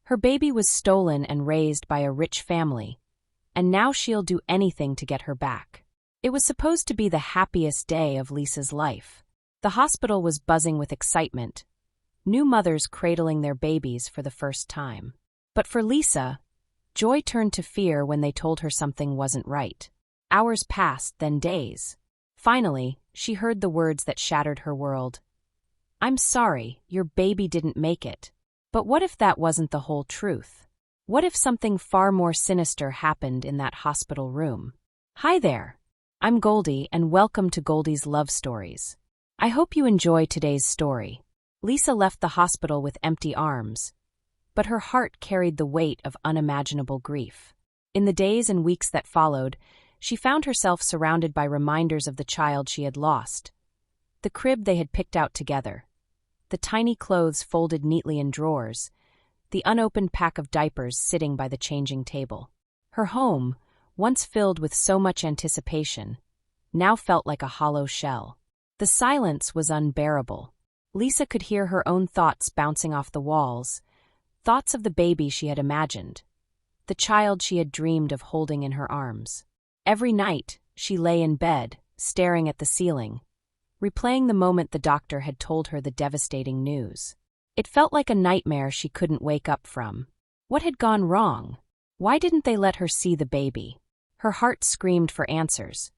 Her baby was stolen and raised by a rich family, and now she'll do anything to get her back. It was supposed to be the happiest day of Lisa's life. The hospital was buzzing with excitement, new mothers cradling their babies for the first time. But for Lisa, joy turned to fear when they told her something wasn't right. Hours passed, then days. Finally, she heard the words that shattered her world. "I'm sorry, your baby didn't make it." But what if that wasn't the whole truth? What if something far more sinister happened in that hospital room? Hi there. I'm Goldie, and welcome to Goldie's Love Stories. I hope you enjoy today's story. Lisa left the hospital with empty arms, but her heart carried the weight of unimaginable grief. In the days and weeks that followed, she found herself surrounded by reminders of the child she had lost, the crib they had picked out together, the tiny clothes folded neatly in drawers, the unopened pack of diapers sitting by the changing table. Her home, once filled with so much anticipation, now felt like a hollow shell. The silence was unbearable. Lisa could hear her own thoughts bouncing off the walls, thoughts of the baby she had imagined, the child she had dreamed of holding in her arms. Every night, she lay in bed, staring at the ceiling, replaying the moment the doctor had told her the devastating news. It felt like a nightmare she couldn't wake up from. What had gone wrong? Why didn't they let her see the baby? Her heart screamed for answers.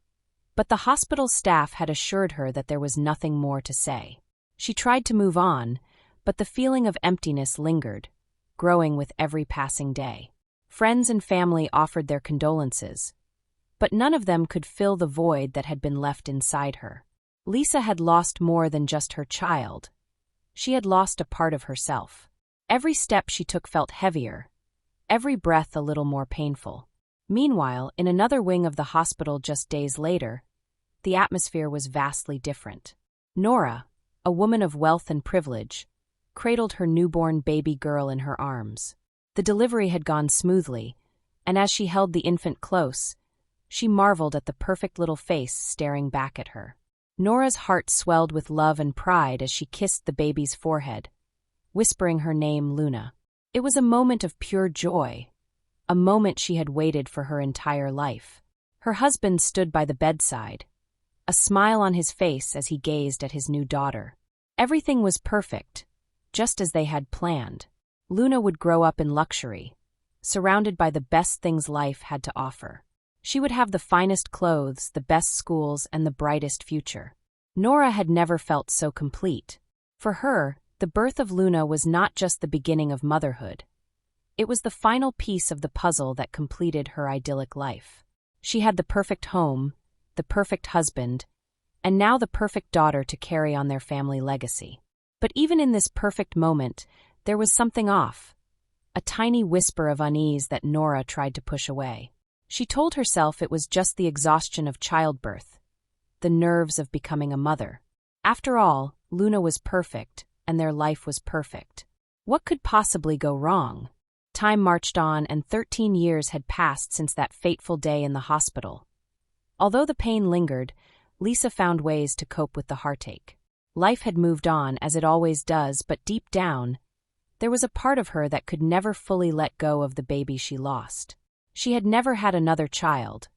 But the hospital staff had assured her that there was nothing more to say. She tried to move on, but the feeling of emptiness lingered, growing with every passing day. Friends and family offered their condolences, but none of them could fill the void that had been left inside her. Lisa had lost more than just her child. She had lost a part of herself. Every step she took felt heavier, every breath a little more painful. Meanwhile, in another wing of the hospital just days later, the atmosphere was vastly different. Nora, a woman of wealth and privilege, cradled her newborn baby girl in her arms. The delivery had gone smoothly, and as she held the infant close, she marveled at the perfect little face staring back at her. Nora's heart swelled with love and pride as she kissed the baby's forehead, whispering her name, Luna. It was a moment of pure joy, a moment she had waited for her entire life. Her husband stood by the bedside, a smile on his face as he gazed at his new daughter. Everything was perfect, just as they had planned. Luna would grow up in luxury, surrounded by the best things life had to offer. She would have the finest clothes, the best schools, and the brightest future. Nora had never felt so complete. For her, the birth of Luna was not just the beginning of motherhood. It was the final piece of the puzzle that completed her idyllic life. She had the perfect home, the perfect husband, and now the perfect daughter to carry on their family legacy. But even in this perfect moment, there was something off, a tiny whisper of unease that Nora tried to push away. She told herself it was just the exhaustion of childbirth, the nerves of becoming a mother. After all, Luna was perfect, and their life was perfect. What could possibly go wrong? Time marched on, and 13 years had passed since that fateful day in the hospital. Although the pain lingered, Lisa found ways to cope with the heartache. Life had moved on, as it always does, but deep down, there was a part of her that could never fully let go of the baby she lost. She had never had another child,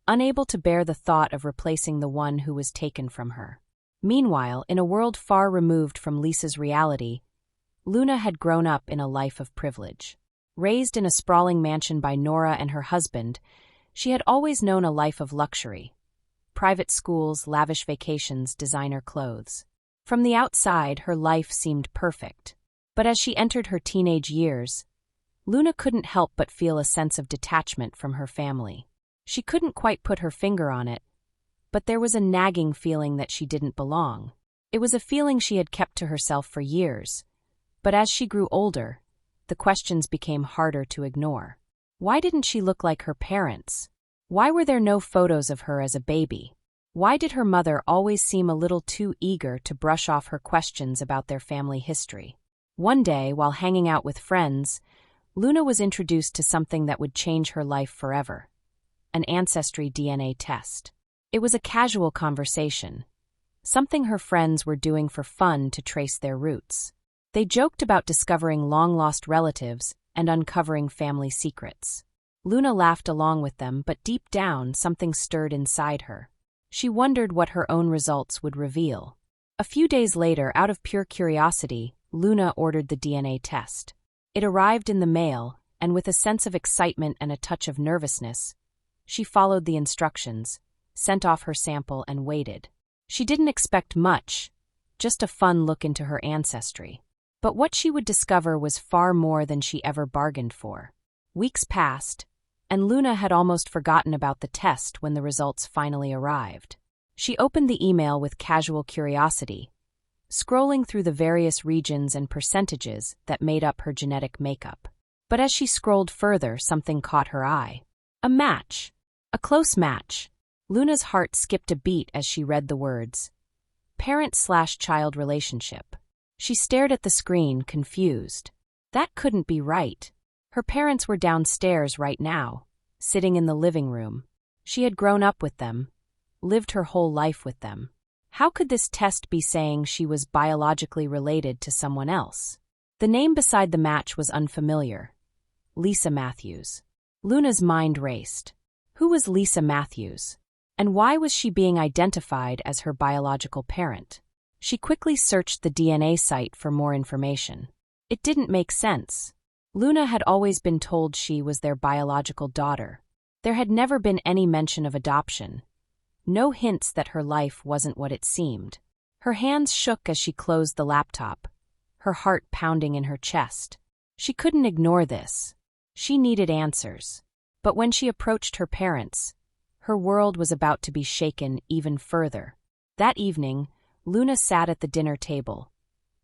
unable to bear the thought of replacing the one who was taken from her. Meanwhile, in a world far removed from Lisa's reality, Luna had grown up in a life of privilege. Raised in a sprawling mansion by Nora and her husband, she had always known a life of luxury. Private schools, lavish vacations, designer clothes. From the outside, her life seemed perfect. But as she entered her teenage years, Luna couldn't help but feel a sense of detachment from her family. She couldn't quite put her finger on it, but there was a nagging feeling that she didn't belong. It was a feeling she had kept to herself for years, but as she grew older, the questions became harder to ignore. Why didn't she look like her parents? Why were there no photos of her as a baby? Why did her mother always seem a little too eager to brush off her questions about their family history? One day, while hanging out with friends, Luna was introduced to something that would change her life forever: an ancestry DNA test. It was a casual conversation, something her friends were doing for fun to trace their roots. They joked about discovering long-lost relatives and uncovering family secrets. Luna laughed along with them, but deep down something stirred inside her. She wondered what her own results would reveal. A few days later, out of pure curiosity, Luna ordered the DNA test. It arrived in the mail, and with a sense of excitement and a touch of nervousness, she followed the instructions, sent off her sample, and waited. She didn't expect much, just a fun look into her ancestry. But what she would discover was far more than she ever bargained for. Weeks passed, and Luna had almost forgotten about the test when the results finally arrived. She opened the email with casual curiosity, scrolling through the various regions and percentages that made up her genetic makeup. But as she scrolled further, something caught her eye. A match. A close match. Luna's heart skipped a beat as she read the words, parent/child relationship. She stared at the screen, confused. That couldn't be right. Her parents were downstairs right now, sitting in the living room. She had grown up with them, lived her whole life with them. How could this test be saying she was biologically related to someone else? The name beside the match was unfamiliar. Lisa Matthews. Luna's mind raced. Who was Lisa Matthews? And why was she being identified as her biological parent? She quickly searched the DNA site for more information. It didn't make sense. Luna had always been told she was their biological daughter. There had never been any mention of adoption. No hints that her life wasn't what it seemed. Her hands shook as she closed the laptop, her heart pounding in her chest. She couldn't ignore this. She needed answers. But when she approached her parents, her world was about to be shaken even further. That evening, Luna sat at the dinner table,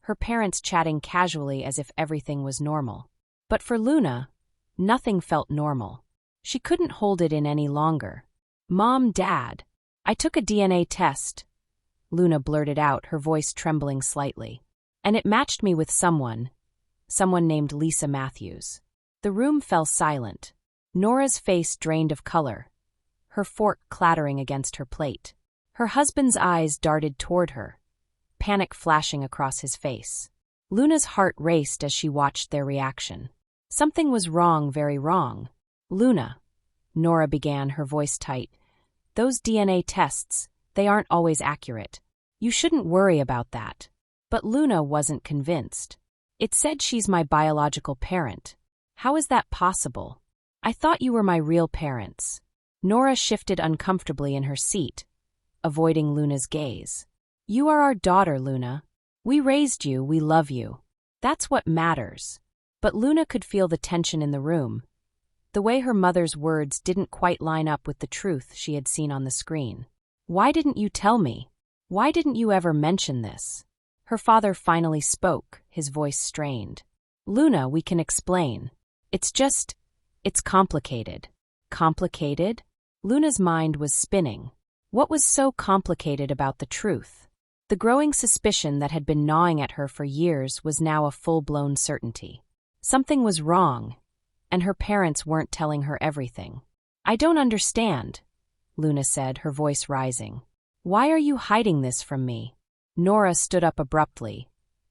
her parents chatting casually as if everything was normal. But for Luna, nothing felt normal. She couldn't hold it in any longer. "Mom, Dad, I took a DNA test," Luna blurted out, her voice trembling slightly. "And it matched me with someone named Lisa Matthews." The room fell silent. Nora's face drained of color, her fork clattering against her plate. Her husband's eyes darted toward her, panic flashing across his face. Luna's heart raced as she watched their reaction. Something was wrong, very wrong. "Luna," Nora began, her voice tight, "those DNA tests, they aren't always accurate. You shouldn't worry about that." But Luna wasn't convinced. "It said she's my biological parent. How is that possible? I thought you were my real parents." Nora shifted uncomfortably in her seat, avoiding Luna's gaze. "You are our daughter, Luna. We raised you, we love you. That's what matters." But Luna could feel the tension in the room, the way her mother's words didn't quite line up with the truth she had seen on the screen. "Why didn't you tell me? Why didn't you ever mention this?" Her father finally spoke, his voice strained. "Luna, we can explain. It's complicated." Complicated? Luna's mind was spinning. What was so complicated about the truth? The growing suspicion that had been gnawing at her for years was now a full-blown certainty. Something was wrong, and her parents weren't telling her everything. "I don't understand," Luna said, her voice rising. "Why are you hiding this from me?" Nora stood up abruptly,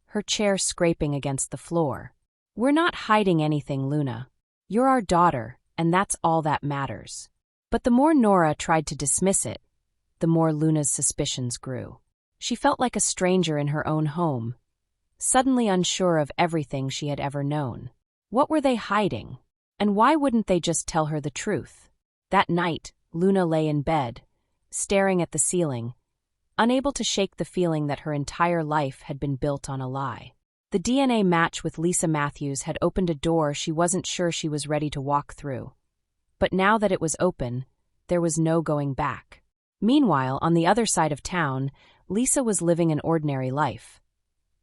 her chair scraping against the floor. "We're not hiding anything, Luna. You're our daughter, and that's all that matters." But the more Nora tried to dismiss it, the more Luna's suspicions grew. She felt like a stranger in her own home, suddenly unsure of everything she had ever known. What were they hiding? And why wouldn't they just tell her the truth? That night, Luna lay in bed, staring at the ceiling, unable to shake the feeling that her entire life had been built on a lie. The DNA match with Lisa Matthews had opened a door she wasn't sure she was ready to walk through. But now that it was open, there was no going back. Meanwhile, on the other side of town, Lisa was living an ordinary life.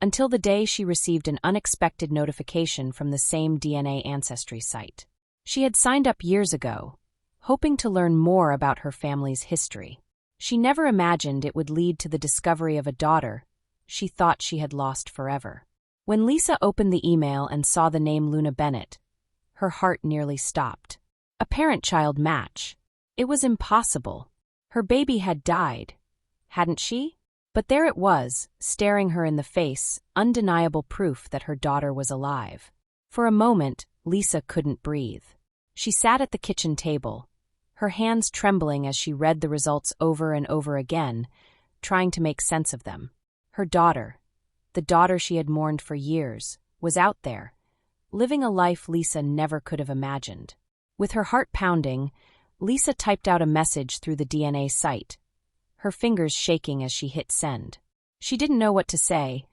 Until the day she received an unexpected notification from the same DNA ancestry site. She had signed up years ago, hoping to learn more about her family's history. She never imagined it would lead to the discovery of a daughter she thought she had lost forever. When Lisa opened the email and saw the name Luna Bennett, her heart nearly stopped. A parent-child match. It was impossible. Her baby had died, hadn't she? But there it was, staring her in the face, undeniable proof that her daughter was alive. For a moment, Lisa couldn't breathe. She sat at the kitchen table, her hands trembling as she read the results over and over again, trying to make sense of them. Her daughter, the daughter she had mourned for years, was out there, living a life Lisa never could have imagined. With her heart pounding, Lisa typed out a message through the DNA site, her fingers shaking as she hit send. She didn't know what to say,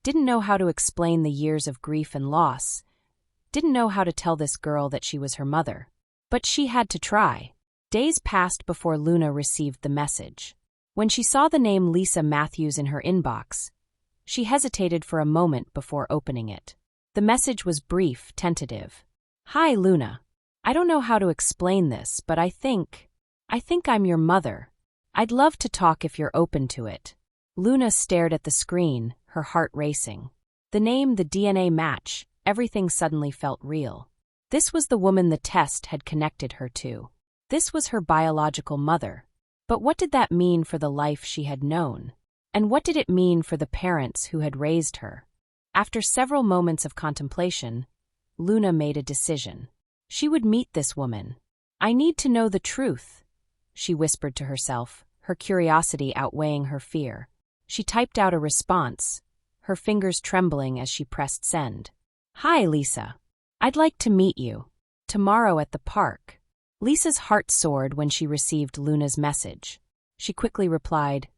didn't know how to explain the years of grief and loss, didn't know how to tell this girl that she was her mother. But she had to try. Days passed before Luna received the message. When she saw the name Lisa Matthews in her inbox, she hesitated for a moment before opening it. The message was brief, tentative. "Hi, Luna. I don't know how to explain this, but I think I'm your mother. I'd love to talk if you're open to it." Luna stared at the screen, her heart racing. The name, the DNA match, everything suddenly felt real. This was the woman the test had connected her to. This was her biological mother. But what did that mean for the life she had known? And what did it mean for the parents who had raised her? After several moments of contemplation, Luna made a decision. She would meet this woman. "I need to know the truth," she whispered to herself, her curiosity outweighing her fear. She typed out a response, her fingers trembling as she pressed send. "Hi, Lisa. I'd like to meet you. Tomorrow at the park." Lisa's heart soared when she received Luna's message. She quickly replied,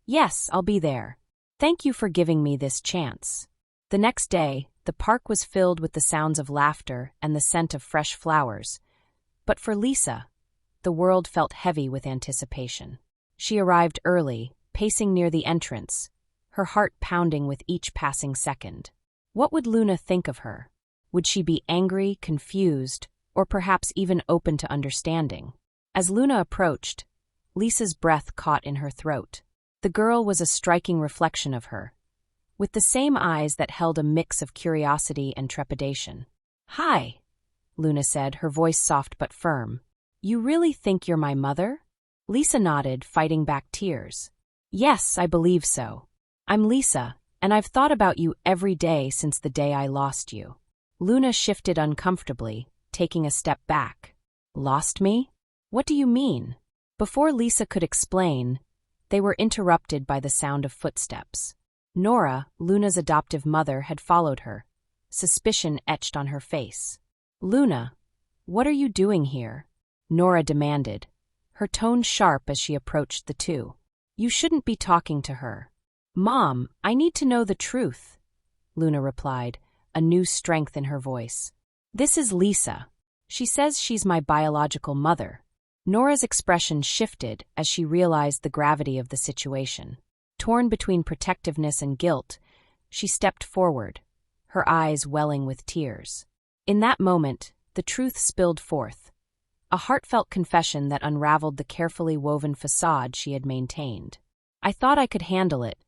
"Yes, I'll be there. Thank you for giving me this chance." The next day, the park was filled with the sounds of laughter and the scent of fresh flowers. But for Lisa, the world felt heavy with anticipation. She arrived early, pacing near the entrance, her heart pounding with each passing second. What would Luna think of her? Would she be angry, confused, or perhaps even open to understanding? As Luna approached, Lisa's breath caught in her throat. The girl was a striking reflection of her, with the same eyes that held a mix of curiosity and trepidation. "Hi," Luna said, her voice soft but firm. "You really think you're my mother?" Lisa nodded, fighting back tears. "Yes, I believe so. I'm Lisa, and I've thought about you every day since the day I lost you." Luna shifted uncomfortably, taking a step back. "Lost me? What do you mean?" Before Lisa could explain, they were interrupted by the sound of footsteps. Nora, Luna's adoptive mother, had followed her, suspicion etched on her face. "Luna, what are you doing here?" Nora demanded, her tone sharp as she approached the two. "You shouldn't be talking to her." "Mom, I need to know the truth," Luna replied, a new strength in her voice. "This is Lisa. She says she's my biological mother." Nora's expression shifted as she realized the gravity of the situation. Torn between protectiveness and guilt, she stepped forward, her eyes welling with tears. In that moment, the truth spilled forth, a heartfelt confession that unraveled the carefully woven facade she had maintained. "I thought I could handle it,"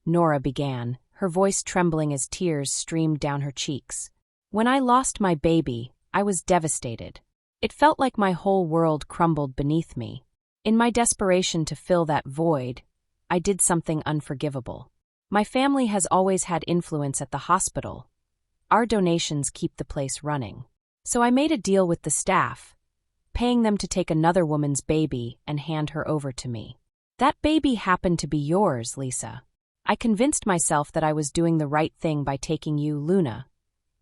Nora began, her voice trembling as tears streamed down her cheeks. "When I lost my baby, I was devastated. It felt like my whole world crumbled beneath me. In my desperation to fill that void, I did something unforgivable. My family has always had influence at the hospital. Our donations keep the place running. So I made a deal with the staff, paying them to take another woman's baby and hand her over to me. That baby happened to be yours, Lisa. I convinced myself that I was doing the right thing by taking you, Luna,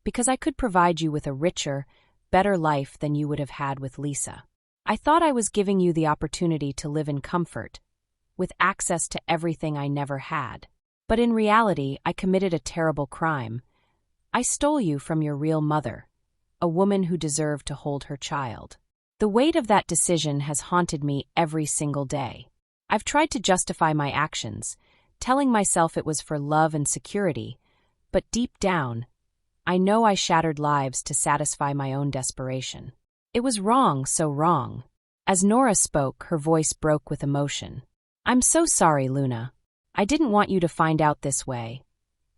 because I could provide you with a richer, better life than you would have had with Lisa. I thought I was giving you the opportunity to live in comfort, with access to everything I never had. But in reality, I committed a terrible crime. I stole you from your real mother, a woman who deserved to hold her child. The weight of that decision has haunted me every single day. I've tried to justify my actions, telling myself it was for love and security, but deep down, I know I shattered lives to satisfy my own desperation. It was wrong, so wrong. As Nora spoke, her voice broke with emotion. I'm so sorry, Luna. I didn't want you to find out this way,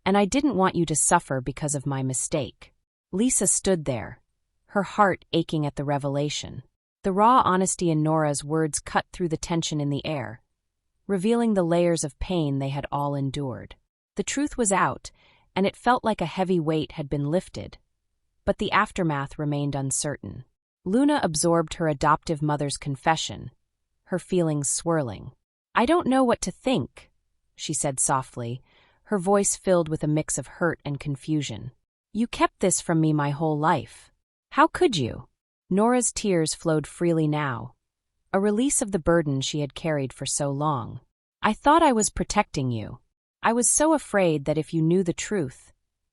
and I didn't want you to suffer because of my mistake. Lisa stood there, her heart aching at the revelation. The raw honesty in Nora's words cut through the tension in the air, revealing the layers of pain they had all endured. The truth was out, and it felt like a heavy weight had been lifted. but the aftermath remained uncertain. Luna absorbed her adoptive mother's confession, her feelings swirling. "I don't know what to think," she said softly, her voice filled with a mix of hurt and confusion. "You kept this from me my whole life. How could you?" Nora's tears flowed freely now, a release of the burden she had carried for so long. "I thought I was protecting you. I was so afraid that if you knew the truth,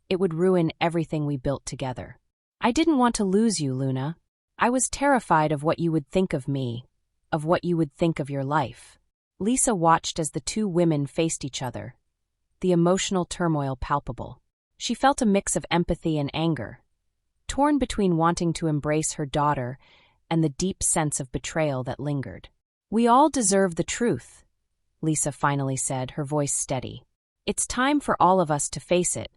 it would ruin everything we built together. I didn't want to lose you, Luna. I was terrified of what you would think of me, of what you would think of your life." Lisa watched as the two women faced each other, the emotional turmoil palpable. She felt a mix of empathy and anger, torn between wanting to embrace her daughter and the deep sense of betrayal that lingered. "We all deserve the truth," Lisa finally said, her voice steady. "It's time for all of us to face it,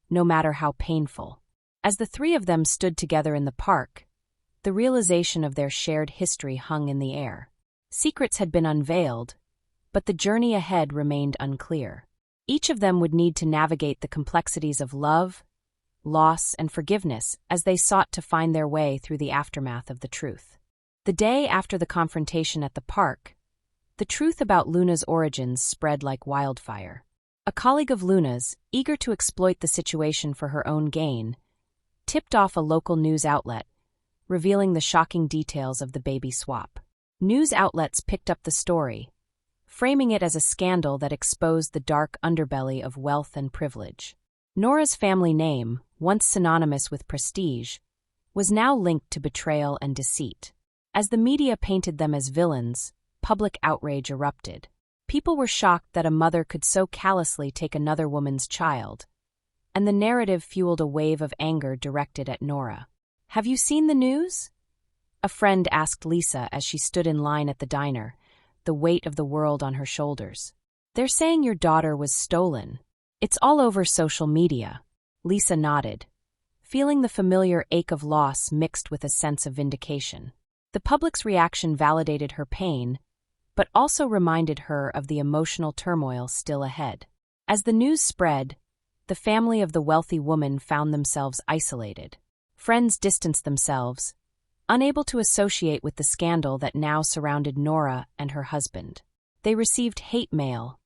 no matter how painful." As the three of them stood together in the park, the realization of their shared history hung in the air. Secrets had been unveiled, but the journey ahead remained unclear. Each of them would need to navigate the complexities of love, loss, and forgiveness as they sought to find their way through the aftermath of the truth. The day after the confrontation at the park, the truth about Luna's origins spread like wildfire. A colleague of Luna's, eager to exploit the situation for her own gain, tipped off a local news outlet, revealing the shocking details of the baby swap. News outlets picked up the story, framing it as a scandal that exposed the dark underbelly of wealth and privilege. Nora's family name, once synonymous with prestige, was now linked to betrayal and deceit. As the media painted them as villains, public outrage erupted. People were shocked that a mother could so callously take another woman's child, and the narrative fueled a wave of anger directed at Nora. "Have you seen the news?" a friend asked Lisa as she stood in line at the diner, the weight of the world on her shoulders. "They're saying your daughter was stolen. It's all over social media." Lisa nodded, feeling the familiar ache of loss mixed with a sense of vindication. The public's reaction validated her pain, but also reminded her of the emotional turmoil still ahead. As the news spread, the family of the wealthy woman found themselves isolated. Friends distanced themselves, unable to associate with the scandal that now surrounded Nora and her husband. They received hate mail,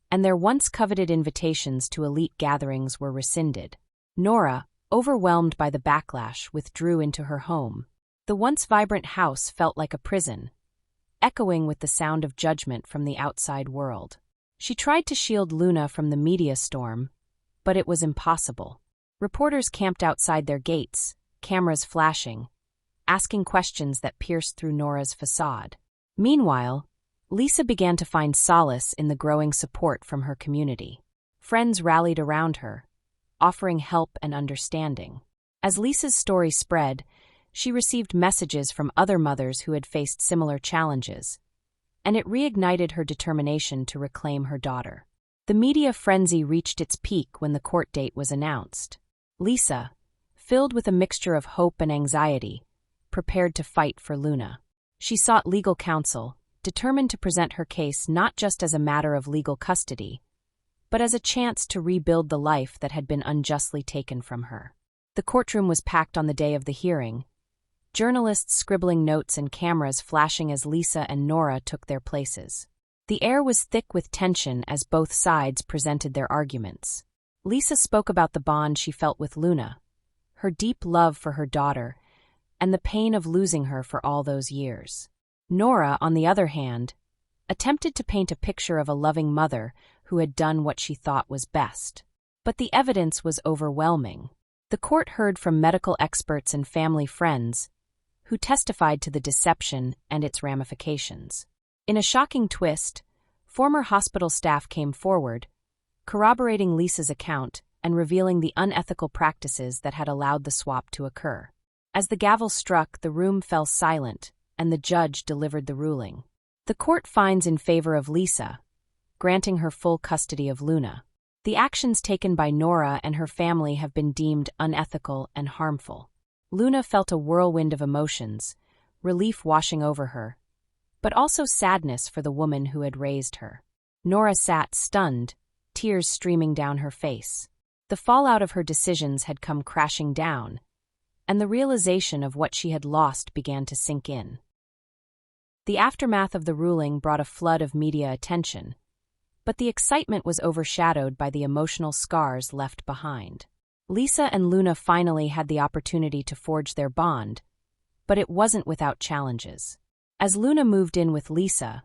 and their once coveted invitations to elite gatherings were rescinded. Nora, overwhelmed by the backlash, withdrew into her home. The once vibrant house felt like a prison, echoing with the sound of judgment from the outside world. She tried to shield Luna from the media storm, but it was impossible. Reporters camped outside their gates, cameras flashing, asking questions that pierced through Nora's facade. Meanwhile, Lisa began to find solace in the growing support from her community. Friends rallied around her, offering help and understanding. As Lisa's story spread, she received messages from other mothers who had faced similar challenges, and it reignited her determination to reclaim her daughter. The media frenzy reached its peak when the court date was announced. Lisa, filled with a mixture of hope and anxiety, prepared to fight for Luna. She sought legal counsel, determined to present her case not just as a matter of legal custody, but as a chance to rebuild the life that had been unjustly taken from her. The courtroom was packed on the day of the hearing, journalists scribbling notes and cameras flashing as Lisa and Nora took their places. The air was thick with tension as both sides presented their arguments. Lisa spoke about the bond she felt with Luna, her deep love for her daughter, and the pain of losing her for all those years. Nora, on the other hand, attempted to paint a picture of a loving mother who had done what she thought was best. But the evidence was overwhelming. The court heard from medical experts and family friends, who testified to the deception and its ramifications. In a shocking twist, former hospital staff came forward, corroborating Lisa's account and revealing the unethical practices that had allowed the swap to occur. As the gavel struck, the room fell silent, and the judge delivered the ruling. The court finds in favor of Lisa, granting her full custody of Luna. The actions taken by Nora and her family have been deemed unethical and harmful. Luna felt a whirlwind of emotions, relief washing over her, but also sadness for the woman who had raised her. Nora sat stunned, tears streaming down her face. The fallout of her decisions had come crashing down, and the realization of what she had lost began to sink in. The aftermath of the ruling brought a flood of media attention, but the excitement was overshadowed by the emotional scars left behind. Lisa and Luna finally had the opportunity to forge their bond, but it wasn't without challenges. As Luna moved in with Lisa,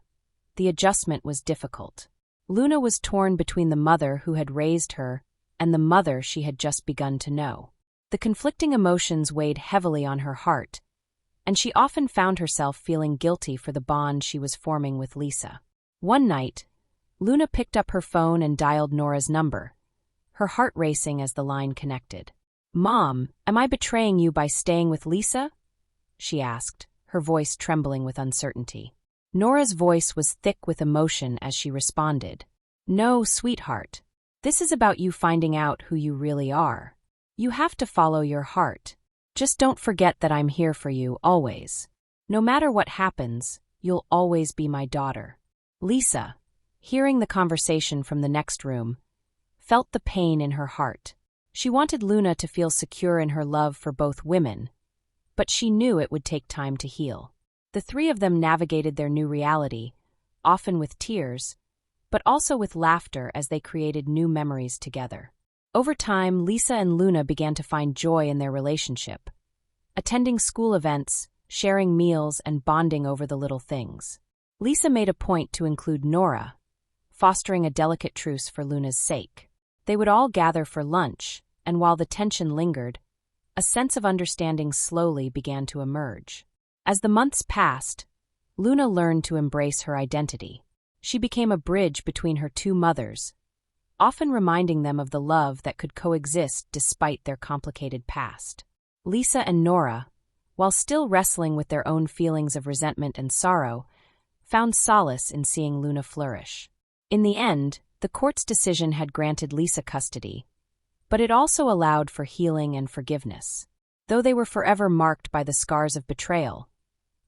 the adjustment was difficult. Luna was torn between the mother who had raised her and the mother she had just begun to know. The conflicting emotions weighed heavily on her heart, and she often found herself feeling guilty for the bond she was forming with Lisa. One night, Luna picked up her phone and dialed Nora's number, her heart racing as the line connected. "Mom, am I betraying you by staying with Lisa?" she asked, her voice trembling with uncertainty. Nora's voice was thick with emotion as she responded. "No, sweetheart. This is about you finding out who you really are. You have to follow your heart. Just don't forget that I'm here for you, always. No matter what happens, you'll always be my daughter." Lisa, hearing the conversation from the next room, felt the pain in her heart. She wanted Luna to feel secure in her love for both women, but she knew it would take time to heal. The three of them navigated their new reality, often with tears, but also with laughter as they created new memories together. Over time, Lisa and Luna began to find joy in their relationship, attending school events, sharing meals, and bonding over the little things. Lisa made a point to include Nora, fostering a delicate truce for Luna's sake. They would all gather for lunch, and while the tension lingered, a sense of understanding slowly began to emerge. As the months passed, Luna learned to embrace her identity. She became a bridge between her two mothers, often reminding them of the love that could coexist despite their complicated past. Lisa and Nora, while still wrestling with their own feelings of resentment and sorrow, found solace in seeing Luna flourish. In the end, the court's decision had granted Lisa custody, but it also allowed for healing and forgiveness. Though they were forever marked by the scars of betrayal,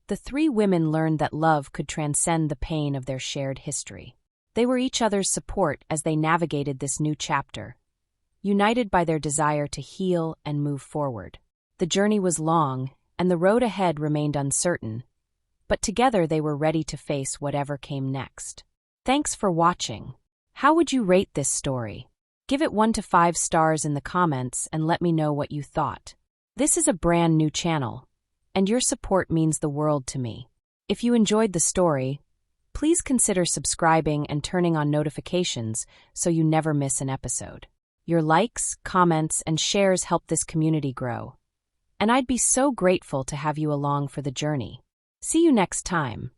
the three women learned that love could transcend the pain of their shared history. They were each other's support as they navigated this new chapter, united by their desire to heal and move forward. The journey was long, and the road ahead remained uncertain, but together they were ready to face whatever came next. Thanks for watching. How would you rate this story? Give it 1 to 5 stars in the comments and let me know what you thought. This is a brand new channel, and your support means the world to me. If you enjoyed the story, please consider subscribing and turning on notifications so you never miss an episode. Your likes, comments, and shares help this community grow, and I'd be so grateful to have you along for the journey. See you next time.